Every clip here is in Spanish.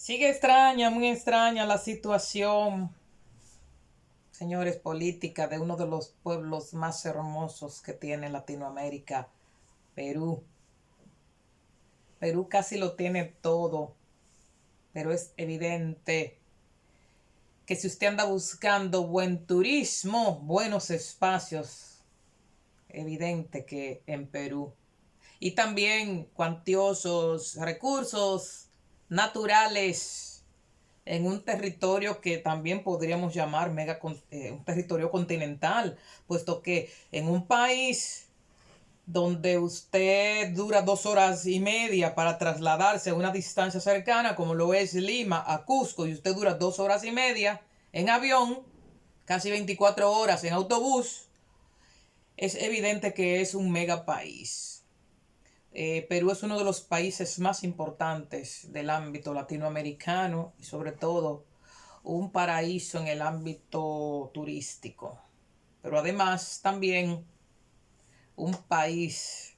Sigue extraña, muy extraña la situación, señores, política de uno de los pueblos más hermosos que tiene Latinoamérica, Perú. Perú casi lo tiene todo, pero es evidente que si usted anda buscando buen turismo, buenos espacios, evidente que en Perú. Y también cuantiosos recursos naturales en un territorio que también podríamos llamar un territorio continental, puesto que en un país donde usted dura 2 horas y media para trasladarse a una distancia cercana, como lo es Lima a Cusco, y usted dura 2 horas y media en avión, casi 24 horas en autobús, es evidente que es un mega país. Perú es uno de los países más importantes del ámbito latinoamericano y sobre todo un paraíso en el ámbito turístico. Pero además también un país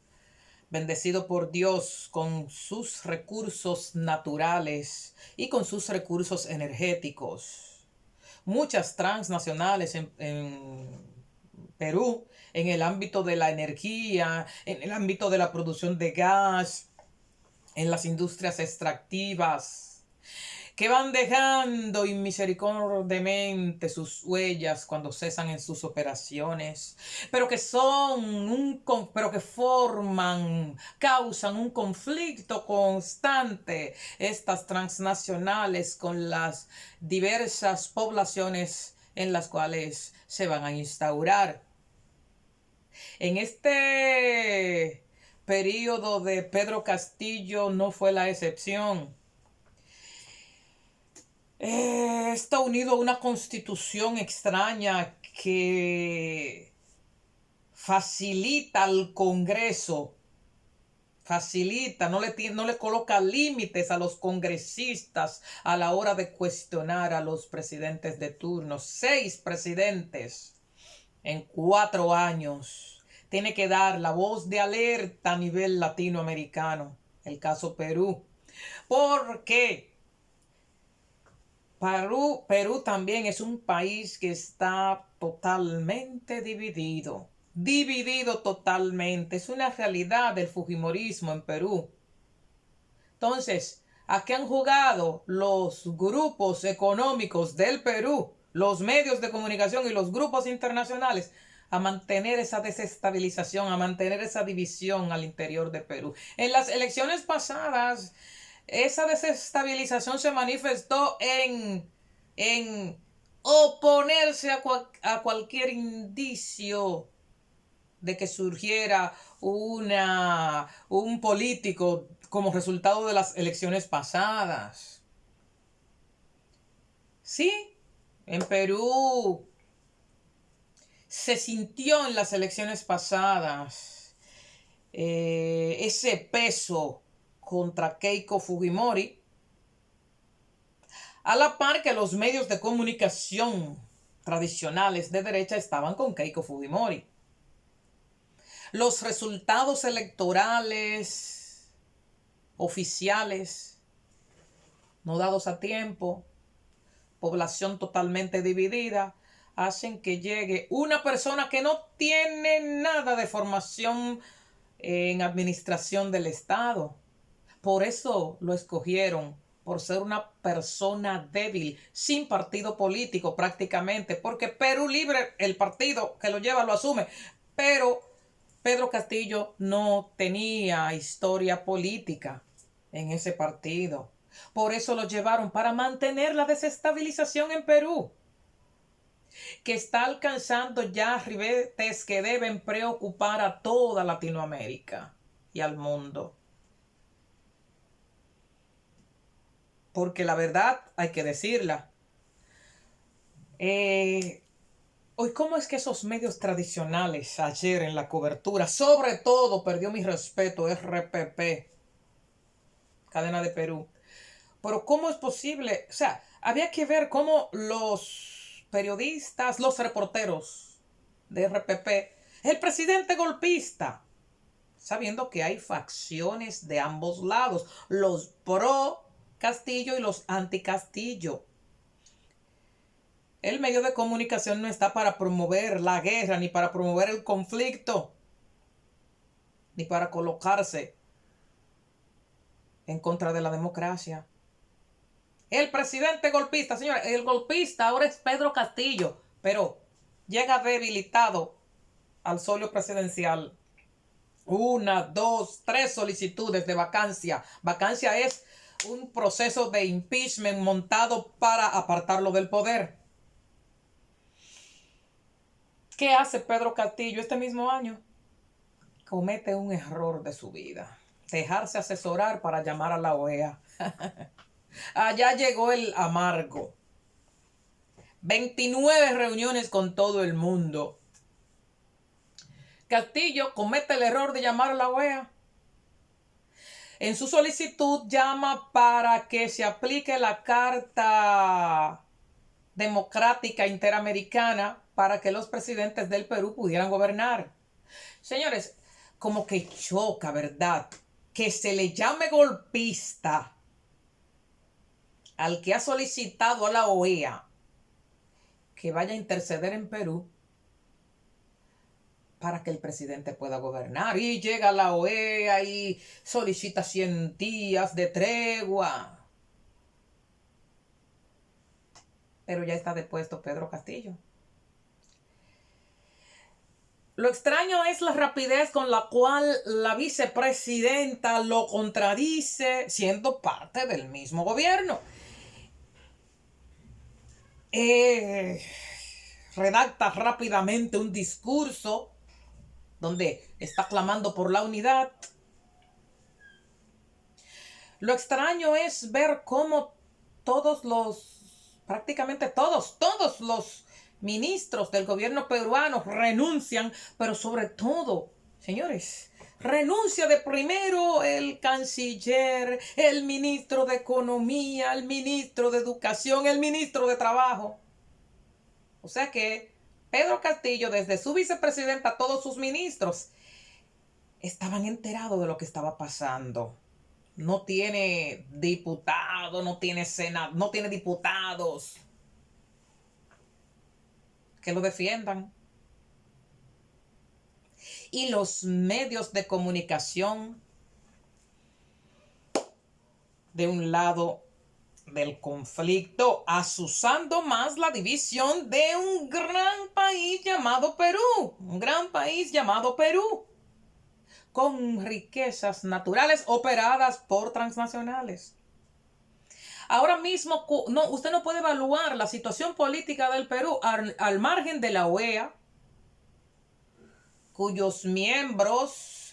bendecido por Dios con sus recursos naturales y con sus recursos energéticos. Muchas transnacionales en Perú en el ámbito de la energía, en el ámbito de la producción de gas, en las industrias extractivas, que van dejando inmisericordiamente sus huellas cuando cesan en sus operaciones, pero que forman, causan un conflicto constante estas transnacionales con las diversas poblaciones en las cuales se van a instaurar. En este periodo de Pedro Castillo no fue la excepción. Está unido a una constitución extraña que facilita al Congreso, no le coloca límites a los congresistas a la hora de cuestionar a los presidentes de turno. 6 presidentes en 4 años. Tiene que dar la voz de alerta a nivel latinoamericano. El caso Perú. Porque Perú también es un país que está totalmente dividido. Dividido totalmente. Es una realidad del fujimorismo en Perú. Entonces, ¿a qué han jugado los grupos económicos del Perú, los medios de comunicación y los grupos internacionales? A mantener esa desestabilización, a mantener esa división al interior de Perú. En las elecciones pasadas, esa desestabilización se manifestó en oponerse a cualquier indicio de que surgiera un político como resultado de las elecciones pasadas. Sí, en Perú se sintió en las elecciones pasadas ese peso contra Keiko Fujimori, a la par que los medios de comunicación tradicionales de derecha estaban con Keiko Fujimori. Los resultados electorales oficiales no dados a tiempo, población totalmente dividida, hacen que llegue una persona que no tiene nada de formación en administración del Estado. Por eso lo escogieron, por ser una persona débil, sin partido político prácticamente, porque Perú Libre, el partido que lo lleva, lo asume, pero Pedro Castillo no tenía historia política en ese partido. Por eso lo llevaron para mantener la desestabilización en Perú, que está alcanzando ya ribetes que deben preocupar a toda Latinoamérica y al mundo. Porque la verdad hay que decirla. Hoy, ¿cómo es que esos medios tradicionales ayer en la cobertura, sobre todo perdió mi respeto, RPP, cadena de Perú? Pero ¿cómo es posible? O sea, había que ver cómo los periodistas, los reporteros de RPP, el presidente golpista, sabiendo que hay facciones de ambos lados, los pro Castillo y los anti-Castillo. El medio de comunicación no está para promover la guerra, ni para promover el conflicto, ni para colocarse en contra de la democracia. El presidente golpista, señores, el golpista ahora es Pedro Castillo, pero llega debilitado al solio presidencial. 1, 2, 3 solicitudes de vacancia. Vacancia es un proceso de impeachment montado para apartarlo del poder. ¿Qué hace Pedro Castillo este mismo año? Comete un error de su vida. Dejarse asesorar para llamar a la OEA. Allá llegó el amargo. 29 reuniones con todo el mundo. Castillo comete el error de llamar a la OEA. En su solicitud llama para que se aplique la Carta Democrática Interamericana para que los presidentes del Perú pudieran gobernar. Señores, como que choca, ¿verdad? Que se le llame golpista al que ha solicitado a la OEA que vaya a interceder en Perú para que el presidente pueda gobernar. Y llega la OEA y solicita 100 días de tregua. Pero ya está depuesto Pedro Castillo. Lo extraño es la rapidez con la cual la vicepresidenta lo contradice siendo parte del mismo gobierno. Redacta rápidamente un discurso donde está clamando por la unidad. Lo extraño es ver cómo prácticamente todos los ministros del gobierno peruano renuncian, pero sobre todo, señores, renuncia de primero el canciller, el ministro de Economía, el ministro de Educación, el ministro de Trabajo. O sea que Pedro Castillo, desde su vicepresidenta, todos sus ministros, estaban enterados de lo que estaba pasando. No tiene diputado, no tiene senado, no tiene diputados que lo defiendan. Y los medios de comunicación, de un lado del conflicto, azuzando más la división de un gran país llamado Perú. Un gran país llamado Perú, con riquezas naturales operadas por transnacionales. Ahora mismo, usted no puede evaluar la situación política del Perú al margen de la OEA, cuyos miembros,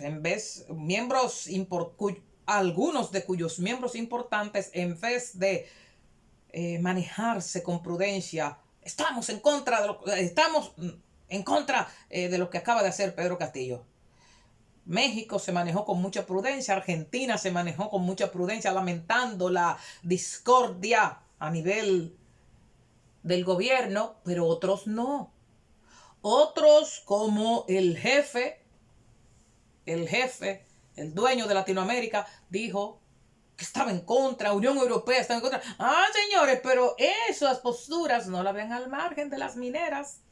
algunos de cuyos miembros importantes, en vez de manejarse con prudencia, estamos en contra de lo que acaba de hacer Pedro Castillo. México se manejó con mucha prudencia, Argentina se manejó con mucha prudencia, lamentando la discordia a nivel del gobierno, pero otros no. Otros, como el jefe, el dueño de Latinoamérica, dijo que estaba en contra, Unión Europea estaba en contra. Señores, pero esas posturas no la ven al margen de las mineras.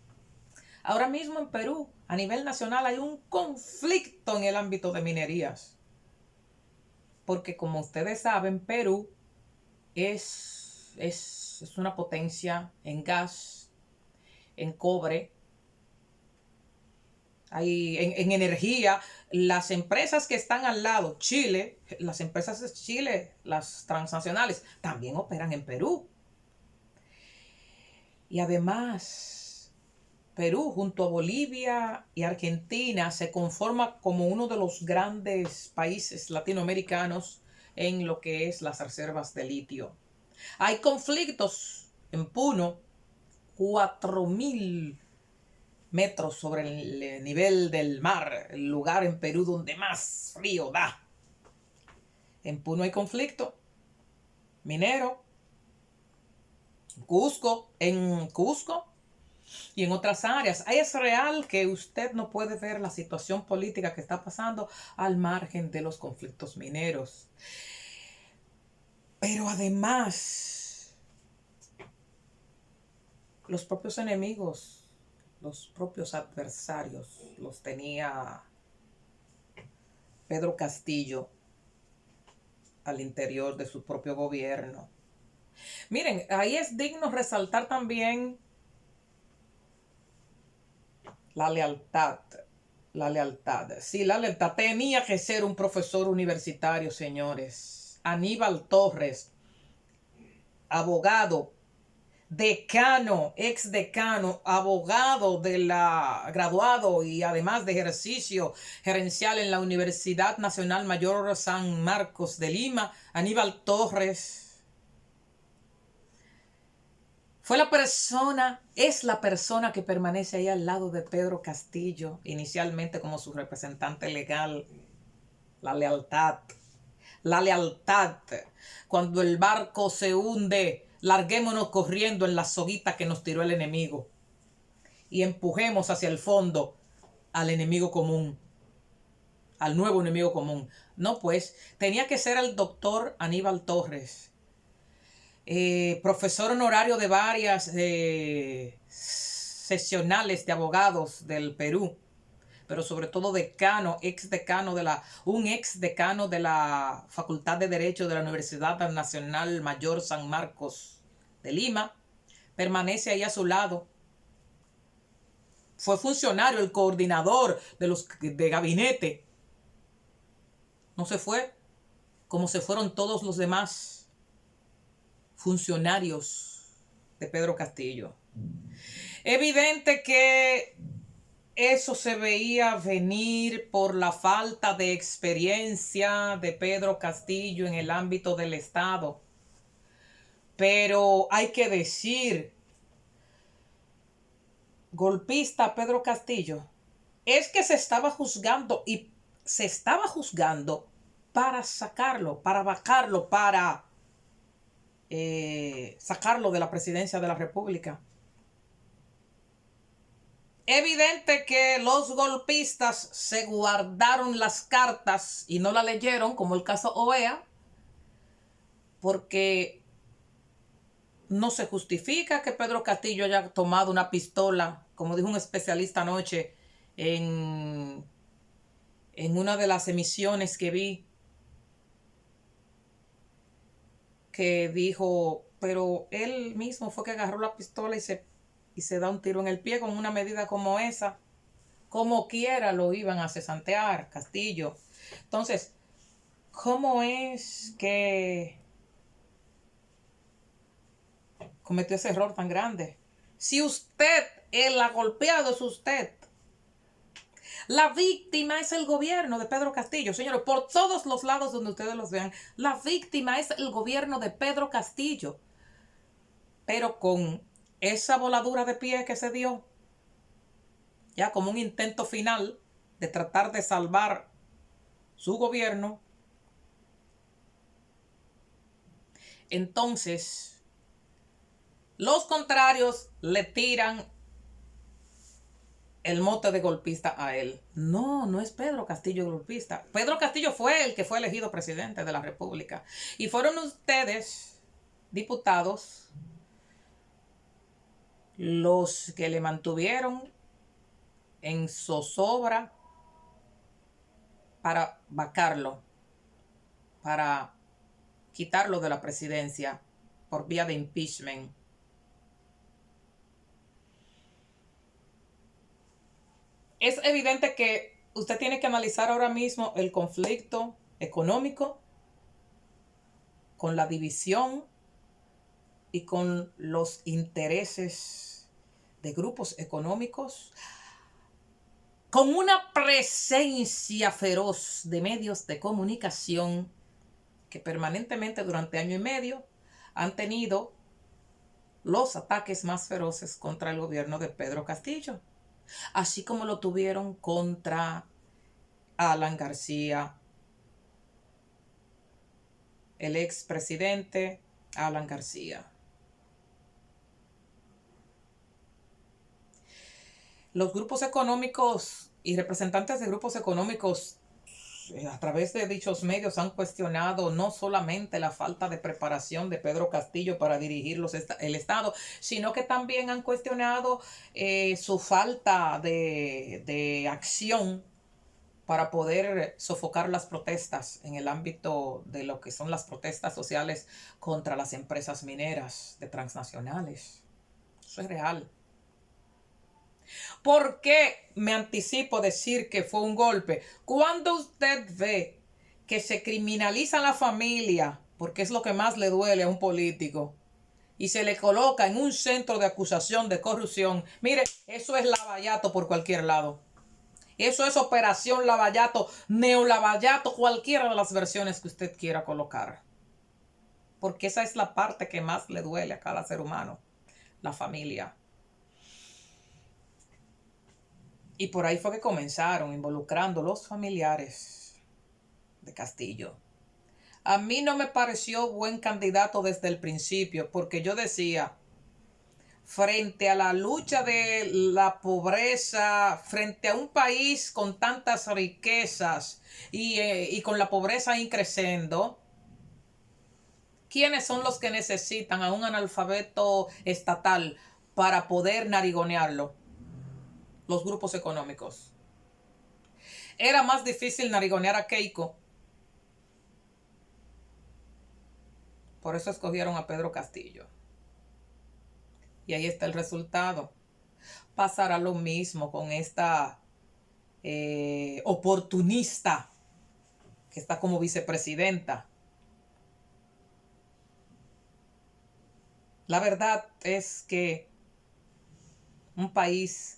Ahora mismo en Perú, a nivel nacional, hay un conflicto en el ámbito de minerías. Porque como ustedes saben, Perú es una potencia en gas, en cobre, en energía. Las empresas que están al lado, las empresas de Chile, las transnacionales, también operan en Perú. Y además, Perú, junto a Bolivia y Argentina, se conforma como uno de los grandes países latinoamericanos en lo que es las reservas de litio. Hay conflictos en Puno, 4.000 metros sobre el nivel del mar, el lugar en Perú donde más frío da. En Puno hay conflicto minero. En Cusco y en otras áreas. Es real que usted no puede ver la situación política que está pasando al margen de los conflictos mineros. Pero además, los propios enemigos, los propios adversarios, los tenía Pedro Castillo al interior de su propio gobierno. Miren, ahí es digno resaltar también la lealtad. La lealtad. Sí, la lealtad. Tenía que ser un profesor universitario, señores. Aníbal Torres, abogado, decano, ex decano, abogado de la graduado y además de ejercicio gerencial en la Universidad Nacional Mayor San Marcos de Lima. Aníbal Torres es la persona que permanece ahí al lado de Pedro Castillo, inicialmente como su representante legal. La lealtad. La lealtad. Cuando el barco se hunde, larguémonos corriendo en la soguita que nos tiró el enemigo y empujemos hacia el fondo al enemigo común, al nuevo enemigo común. No, pues, tenía que ser el doctor Aníbal Torres, profesor honorario de varias sesionales de abogados del Perú, pero sobre todo un ex decano de la Facultad de Derecho de la Universidad Nacional Mayor San Marcos de Lima, permanece ahí a su lado. Fue funcionario, el coordinador de gabinete. No se fue como se fueron todos los demás funcionarios de Pedro Castillo. Evidente que eso se veía venir por la falta de experiencia de Pedro Castillo en el ámbito del Estado. Pero hay que decir, golpista Pedro Castillo, es que se estaba juzgando para sacarlo, para vacarlo, para sacarlo de la presidencia de la República. Evidente que los golpistas se guardaron las cartas y no la leyeron, como el caso OEA, porque no se justifica que Pedro Castillo haya tomado una pistola, como dijo un especialista anoche en una de las emisiones que vi, que dijo, pero él mismo fue que agarró la pistola y se da un tiro en el pie con una medida como esa. Como quiera lo iban a cesantear, Castillo. Entonces, ¿cómo es que cometió ese error tan grande? Si usted, el golpeado es usted. La víctima es el gobierno de Pedro Castillo. Señores, por todos los lados donde ustedes los vean, la víctima es el gobierno de Pedro Castillo. Pero con esa voladura de pie que se dio, ya como un intento final de tratar de salvar su gobierno, entonces los contrarios le tiran el mote de golpista a él. No, no es Pedro Castillo golpista. Pedro Castillo fue el que fue elegido presidente de la República. Y fueron ustedes, diputados, los que le mantuvieron en zozobra para vacarlo, para quitarlo de la presidencia por vía de impeachment. Es evidente que usted tiene que analizar ahora mismo el conflicto económico con la división y con los intereses de grupos económicos, con una presencia feroz de medios de comunicación que permanentemente durante año y medio han tenido los ataques más feroces contra el gobierno de Pedro Castillo, así como lo tuvieron contra Alan García, el expresidente Alan García. Los grupos económicos y representantes de grupos económicos a través de dichos medios han cuestionado no solamente la falta de preparación de Pedro Castillo para dirigir el Estado, sino que también han cuestionado su falta de acción para poder sofocar las protestas en el ámbito de lo que son las protestas sociales contra las empresas mineras de transnacionales. Eso es real. ¿Por qué me anticipo decir que fue un golpe? Cuando usted ve que se criminaliza a la familia, porque es lo que más le duele a un político, y se le coloca en un centro de acusación de corrupción, mire, eso es lavallato por cualquier lado. Eso es operación lavallato, neolavallato, cualquiera de las versiones que usted quiera colocar. Porque esa es la parte que más le duele a cada ser humano, la familia. Y por ahí fue que comenzaron involucrando los familiares de Castillo. A mí no me pareció buen candidato desde el principio, porque yo decía, frente a la lucha de la pobreza, frente a un país con tantas riquezas y con la pobreza increciendo, ¿quiénes son los que necesitan a un analfabeto estatal para poder narigonearlo? Los grupos económicos. Era más difícil narigonear a Keiko. Por eso escogieron a Pedro Castillo. Y ahí está el resultado. Pasará lo mismo con esta oportunista que está como vicepresidenta. La verdad es que un país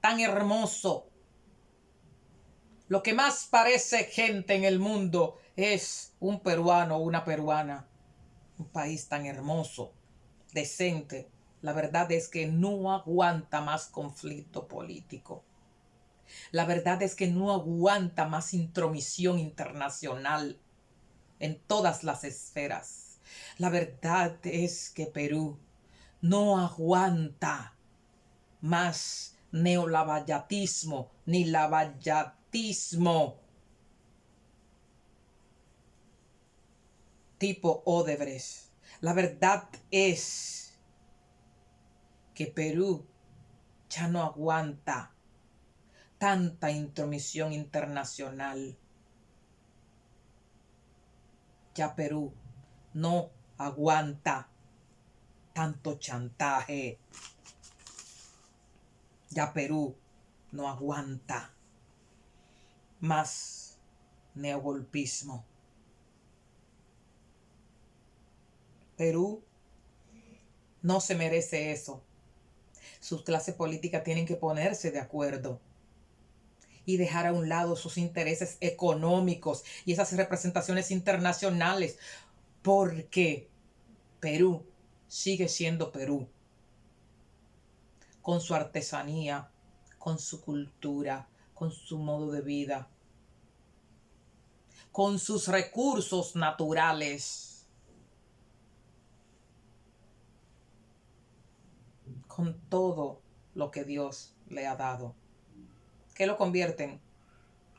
tan hermoso, lo que más parece gente en el mundo es un peruano o una peruana. Un país tan hermoso, decente. La verdad es que no aguanta más conflicto político. La verdad es que no aguanta más intromisión internacional en todas las esferas. La verdad es que Perú no aguanta más neolavallatismo ni lavallatismo tipo Odebrecht. La verdad es que Perú ya no aguanta tanta intromisión internacional. Ya Perú no aguanta tanto chantaje. Ya Perú no aguanta más neogolpismo. Perú no se merece eso. Sus clases políticas tienen que ponerse de acuerdo y dejar a un lado sus intereses económicos y esas representaciones internacionales, porque Perú sigue siendo Perú, con su artesanía, con su cultura, con su modo de vida, con sus recursos naturales, con todo lo que Dios le ha dado, que lo convierten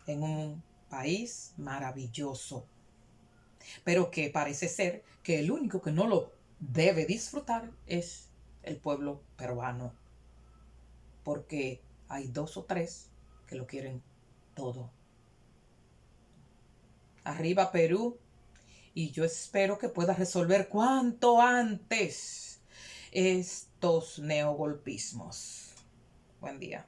en un país maravilloso, pero que parece ser que el único que no lo debe disfrutar es el pueblo peruano, porque hay 2 o 3 que lo quieren todo. Arriba Perú, y yo espero que pueda resolver cuanto antes estos neogolpismos. Buen día.